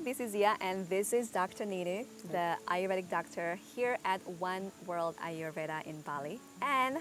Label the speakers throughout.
Speaker 1: this is Zia and this is Dr. Ninnu, the Ayurvedic doctor here at Oneworld Ayurveda in Bali. And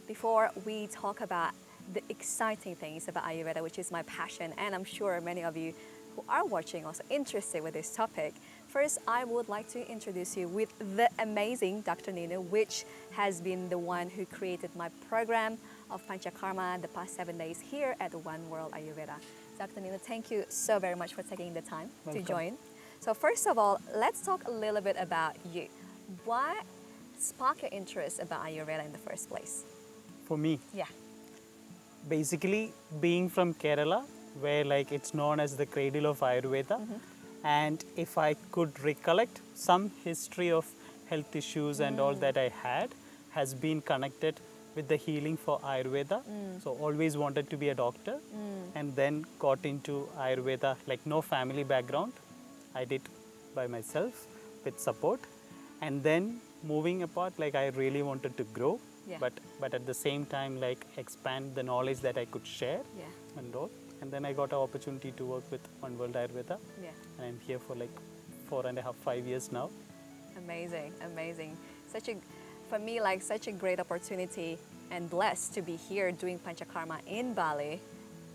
Speaker 1: before we talk about the exciting things about Ayurveda, which is my passion, and I'm sure many of you who are watching also interested with this topic, first I would like to introduce you with the amazing Dr. Ninnu, which has been the one who created my program of Panchakarma the past 7 days here at Oneworld Ayurveda. Dr. Ninnu, thank you so very much for taking the time to join. So first of all, let's talk a little bit about you. What sparked your interest about Ayurveda in the first place?
Speaker 2: For me,
Speaker 1: Yeah.
Speaker 2: basically being from Kerala, where like it's known as the cradle of Ayurveda, and if I could recollect some history of health issues and all that I had has been connected with the healing for Ayurveda. So always wanted to be a doctor and then got into Ayurveda, like no family background. I did by myself with support, and then moving apart, like I really wanted to grow,
Speaker 1: Yeah.
Speaker 2: but at the same time like expand the knowledge that I could share
Speaker 1: Yeah.
Speaker 2: and all. And then I got an opportunity to work with Oneworld Ayurveda,
Speaker 1: Yeah.
Speaker 2: and I'm here for like 4.5, 5 years now.
Speaker 1: Amazing, amazing. For me, like such a great opportunity and blessed to be here doing Panchakarma in Bali,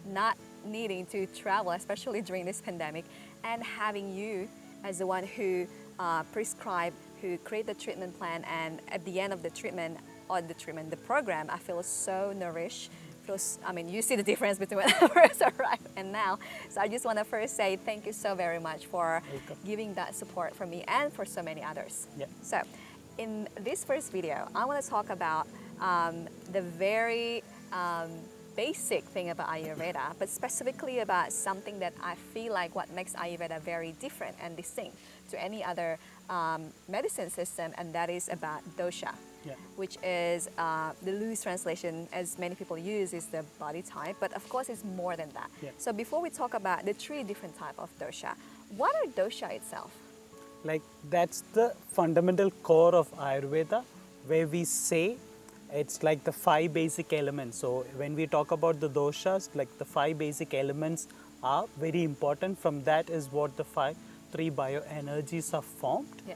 Speaker 1: not needing to travel, especially during this pandemic, and having you as the one who prescribed, who create the treatment plan, and at the end of the treatment, the program, I feel so nourished. You see the difference between when I first arrived and now. So I just want to first say thank you so very much for
Speaker 2: Welcome.
Speaker 1: giving that support for me and for so many others.
Speaker 2: Yeah.
Speaker 1: So in this first video, I want to talk about the very basic thing about Ayurveda, but specifically about something that I feel like what makes Ayurveda very different and distinct to any other medicine system, and that is about dosha.
Speaker 2: Yeah.
Speaker 1: Which is the loose translation, as many people use, is the body type, but of course it's more than that.
Speaker 2: Yeah.
Speaker 1: So before we talk about the 3 different types of dosha, what are dosha itself?
Speaker 2: Like that's the fundamental core of Ayurveda, where we say it's like the 5 basic elements. So when we talk about the doshas, like the 5 basic elements are very important. From that is what the 3 bioenergies are formed.
Speaker 1: Yeah.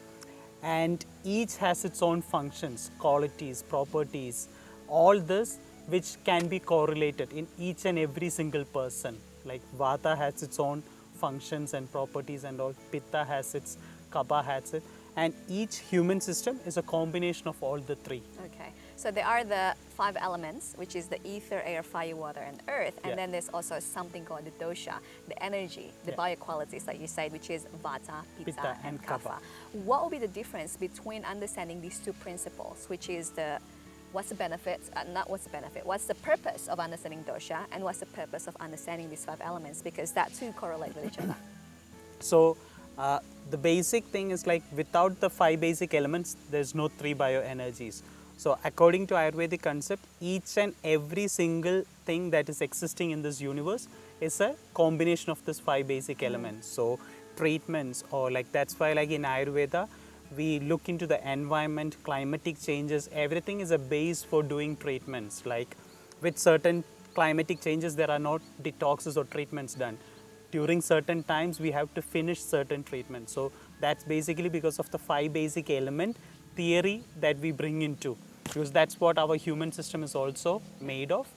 Speaker 2: And each has its own functions, qualities, properties, all this which can be correlated in each and every single person. Like Vata has its own functions and properties and all, Pitta has its, Kapha has it, and each human system is a combination of all the 3.
Speaker 1: Okay, so there are the 5 elements, which is the ether, air, fire, water, and earth, and
Speaker 2: Yeah.
Speaker 1: then there's also something called the dosha, the energy, the
Speaker 2: Yeah.
Speaker 1: bioqualities, like you said, which is Vata, Pitta,
Speaker 2: Pitta
Speaker 1: and
Speaker 2: and
Speaker 1: Kapha.
Speaker 2: Kapha.
Speaker 1: What will be the difference between understanding these 2 principles, which is what's the benefit, what's the purpose of understanding dosha, and what's the purpose of understanding these 5 elements, because that too correlate with each other.
Speaker 2: So the basic thing is like without the 5 basic elements, there's no 3 bioenergies. So according to Ayurvedic concept, each and every single thing that is existing in this universe is a combination of these 5 basic elements. So treatments, or like that's why like in Ayurveda, we look into the environment, climatic changes, everything is a base for doing treatments. Like with certain climatic changes, there are not detoxes or treatments done. During certain times, we have to finish certain treatments. So that's basically because of the 5 basic element theory that we bring into, because that's what our human system is also made of.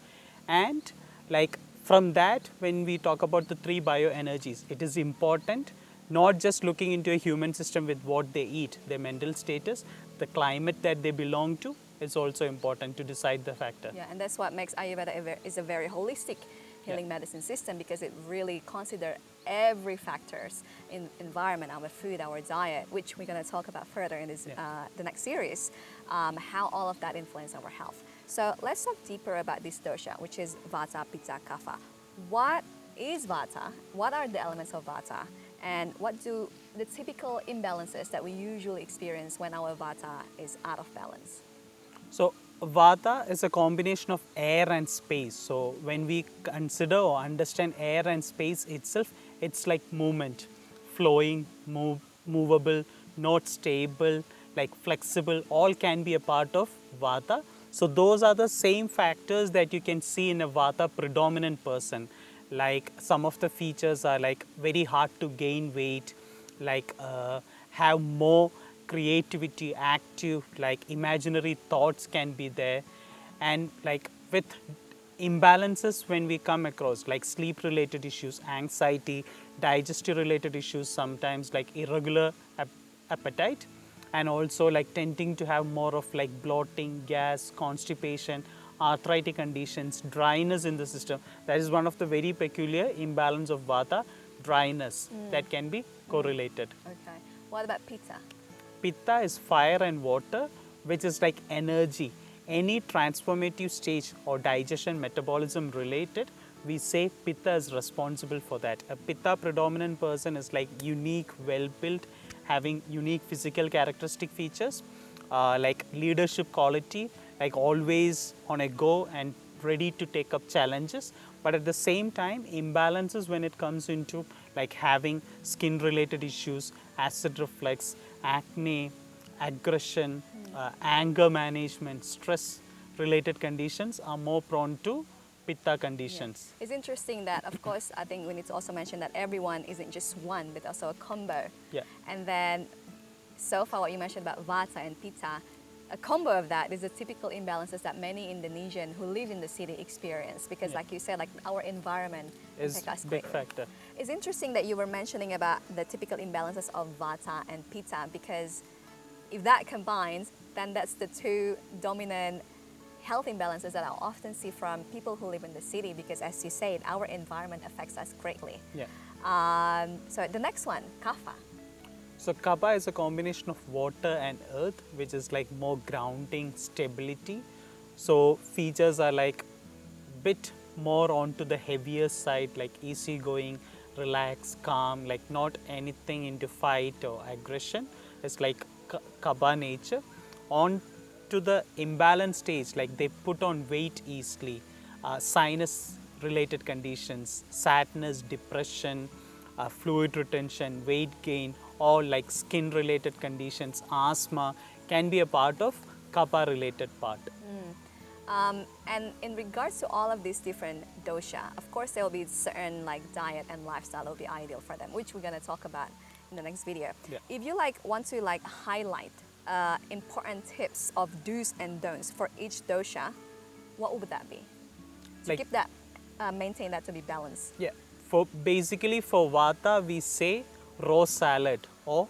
Speaker 2: And like from that, when we talk about the 3 bioenergies, it is important not just looking into a human system with what they eat, their mental status, the climate that they belong to is also important to decide the factor.
Speaker 1: Yeah, and that's what makes Ayurveda is a very holistic healing medicine system, because it really considers every factors in environment, our food, our diet, which we're going to talk about further in this the next series, how all of that influence our health. So let's talk deeper about this dosha, which is Vata, Pitta, Kapha. What is Vata? What are the elements of Vata? And what do the typical imbalances that we usually experience when our Vata is out of balance?
Speaker 2: So Vata is a combination of air and space. So when we consider or understand air and space itself, it's like movement, flowing, movable, not stable, like flexible, all can be a part of Vata. So those are the same factors that you can see in a Vata predominant person. Like some of the features are like very hard to gain weight, like have more creativity, active, like imaginary thoughts can be there. And like with imbalances when we come across like sleep related issues, anxiety, digestive related issues, sometimes like irregular appetite, and also like tending to have more of like bloating, gas, constipation, arthritic conditions, dryness in the system. That is one of the very peculiar imbalance of vata, dryness that can be correlated.
Speaker 1: Okay. What about pitta?
Speaker 2: Pitta is fire and water, which is like energy. Any transformative stage or digestion metabolism related, we say Pitta is responsible for that. A Pitta predominant person is like unique, well built, having unique physical characteristic features, like leadership quality, like always on a go and ready to take up challenges. But at the same time, imbalances when it comes into like having skin related issues, acid reflux, acne, aggression, anger management, stress related conditions are more prone to pitta conditions.
Speaker 1: It's interesting that, of course, I think we need to also mention that everyone isn't just one, but also a combo.
Speaker 2: Yeah.
Speaker 1: And then, so far, what you mentioned about vata and pitta, a combo of that is the typical imbalances that many Indonesian who live in the city experience. Because, like you said, like our environment
Speaker 2: Is
Speaker 1: affects us
Speaker 2: big
Speaker 1: greatly.
Speaker 2: factor.
Speaker 1: It's interesting that you were mentioning about the typical imbalances of vata and pitta, because if that combines, then that's the two dominant health imbalances that I often see from people who live in the city, because as you said, our environment affects us greatly.
Speaker 2: Yeah.
Speaker 1: So the next one, kapha.
Speaker 2: So kapha is a combination of water and earth, which is like more grounding, stability. So features are like bit more onto the heavier side, like easygoing, relaxed, calm, like not anything into fight or aggression. It's like kapha nature. On to the imbalance stage, like they put on weight easily, sinus related conditions, sadness, depression, fluid retention, weight gain, all like skin related conditions, asthma can be a part of kapha related part.
Speaker 1: And in regards to all of these different dosha, of course there will be certain like diet and lifestyle will be ideal for them, which we're going to talk about in the next video.
Speaker 2: Yeah.
Speaker 1: If you like want to like highlight important tips of do's and don'ts for each dosha, what would that be? To
Speaker 2: Like-
Speaker 1: keep that, maintain that to be balanced.
Speaker 2: Yeah, for basically for vata we say raw salad or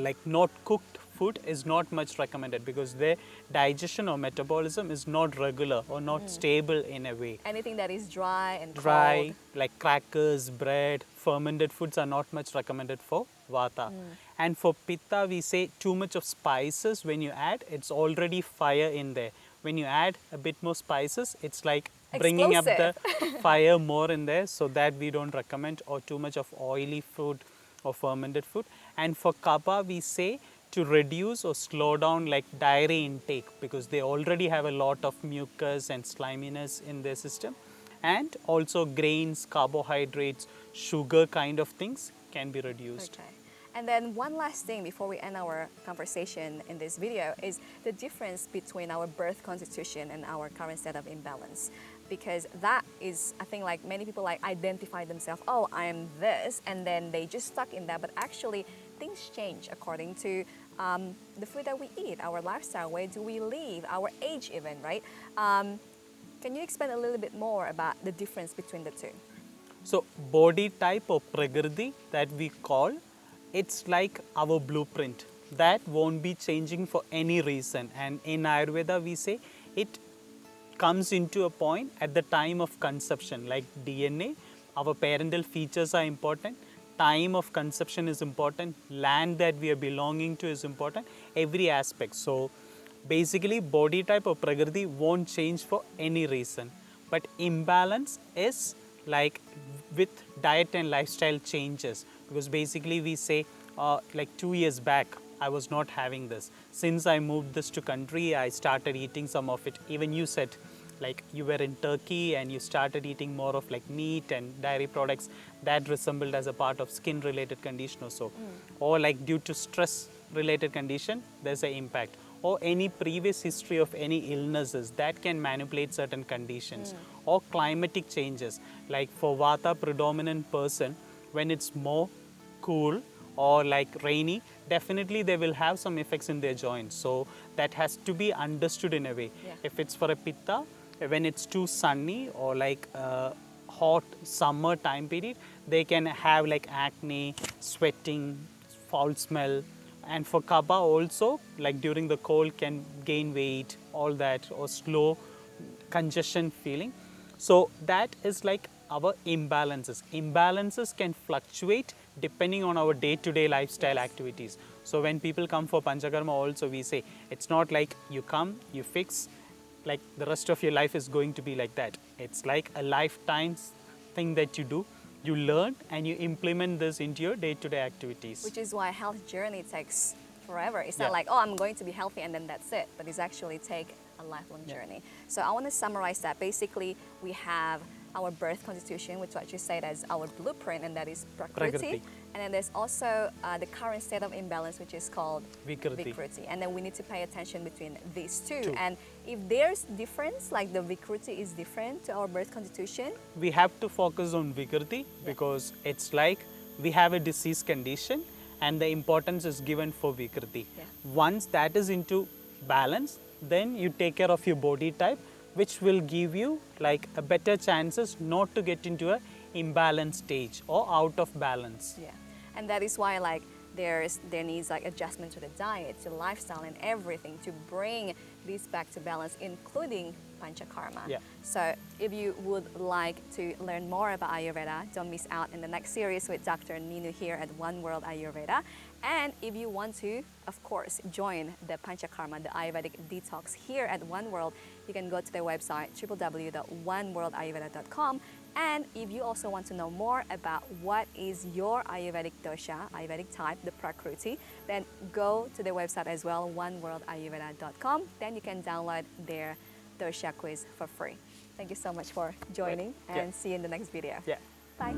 Speaker 2: like not cooked food is not much recommended because their digestion or metabolism is not regular or not stable in a way.
Speaker 1: Anything that is dry and
Speaker 2: Dry,
Speaker 1: cold.
Speaker 2: like crackers, bread, fermented foods are not much recommended for vata. And for pitta, we say too much of spices when you add, it's already fire in there. When you add a bit more spices, it's like bringing up the fire more in there, so that we don't recommend, or too much of oily food or fermented food. And for kapha, we say to reduce or slow down like dairy intake because they already have a lot of mucus and sliminess in their system. And also grains, carbohydrates, sugar kind of things can be reduced.
Speaker 1: Okay. And then one last thing before we end our conversation in this video is the difference between our birth constitution and our current state of imbalance. Because that is, I think, like many people like identify themselves, oh, I am this, and then they just stuck in that. But actually, things change according to the food that we eat, our lifestyle, where do we live, our age even, right? Can you explain a little bit more about the difference between the two?
Speaker 2: So body type or prakriti that we call, it's like our blueprint. That won't be changing for any reason. And in Ayurveda, we say it comes into a point at the time of conception, like DNA, our parental features are important, time of conception is important, land that we are belonging to is important, every aspect. So basically body type or prakriti won't change for any reason. But imbalance is like with diet and lifestyle changes, because basically we say like 2 years back I was not having this. Since I moved this to country, I started eating some of it. Even you said like you were in Turkey and you started eating more of like meat and dairy products that resembled as a part of skin related condition or so. Or like due to stress related condition, there's an impact. Or any previous history of any illnesses that can manipulate certain conditions. Or climatic changes. Like for Vata predominant person, when it's more cool or like rainy, definitely they will have some effects in their joints. So that has to be understood in a way.
Speaker 1: Yeah.
Speaker 2: If it's for a pitta, when it's too sunny or like hot summer time period, they can have like acne, sweating, foul smell. And for kapha also, like during the cold can gain weight, all that, or slow congestion feeling. So that is like our imbalances. Imbalances can fluctuate depending on our day-to-day lifestyle
Speaker 1: Yes.
Speaker 2: activities. So when people come for Panchakarma also, we say it's not like you come, you fix, like the rest of your life is going to be like that. It's like a lifetime thing that you do. You learn and you implement this into your day-to-day activities.
Speaker 1: Which is why health journey takes forever. It's
Speaker 2: Yeah.
Speaker 1: not like, oh, I'm going to be healthy and then that's it, but it's actually take a lifelong journey. So I want to summarize that. Basically, we have our birth constitution, which what you said as our blueprint, and that is prakriti.
Speaker 2: Prakriti.
Speaker 1: And then there's also the current state of imbalance, which is called
Speaker 2: Vikruti.
Speaker 1: And then we need to pay attention between these two.
Speaker 2: Two.
Speaker 1: And if there's difference, like the vikruti is different to our birth constitution,
Speaker 2: We have to focus on Vikruti because it's like we have a disease condition and the importance is given for Vikruti.
Speaker 1: Yeah.
Speaker 2: Once that is into balance, then you take care of your body type, which will give you like a better chances not to get into a imbalance stage or out of balance.
Speaker 1: yeah. And that is why like there needs like adjustment to the diet, to lifestyle and everything to bring this back to balance, including Panchakarma.
Speaker 2: Yeah.
Speaker 1: So if you would like to learn more about Ayurveda, don't miss out in the next series with Dr. Ninnu here at One World Ayurveda. And if you want to, of course, join the Panchakarma, the Ayurvedic detox here at One World, you can go to their website, www.oneworldayurveda.com. And if you also want to know more about what is your Ayurvedic dosha, Ayurvedic type, the Prakriti, then go to their website as well, oneworldayurveda.com. Then you can download their dosha quiz for free. Thank you so much for joining and see you in the next video.
Speaker 2: Yeah.
Speaker 1: Bye.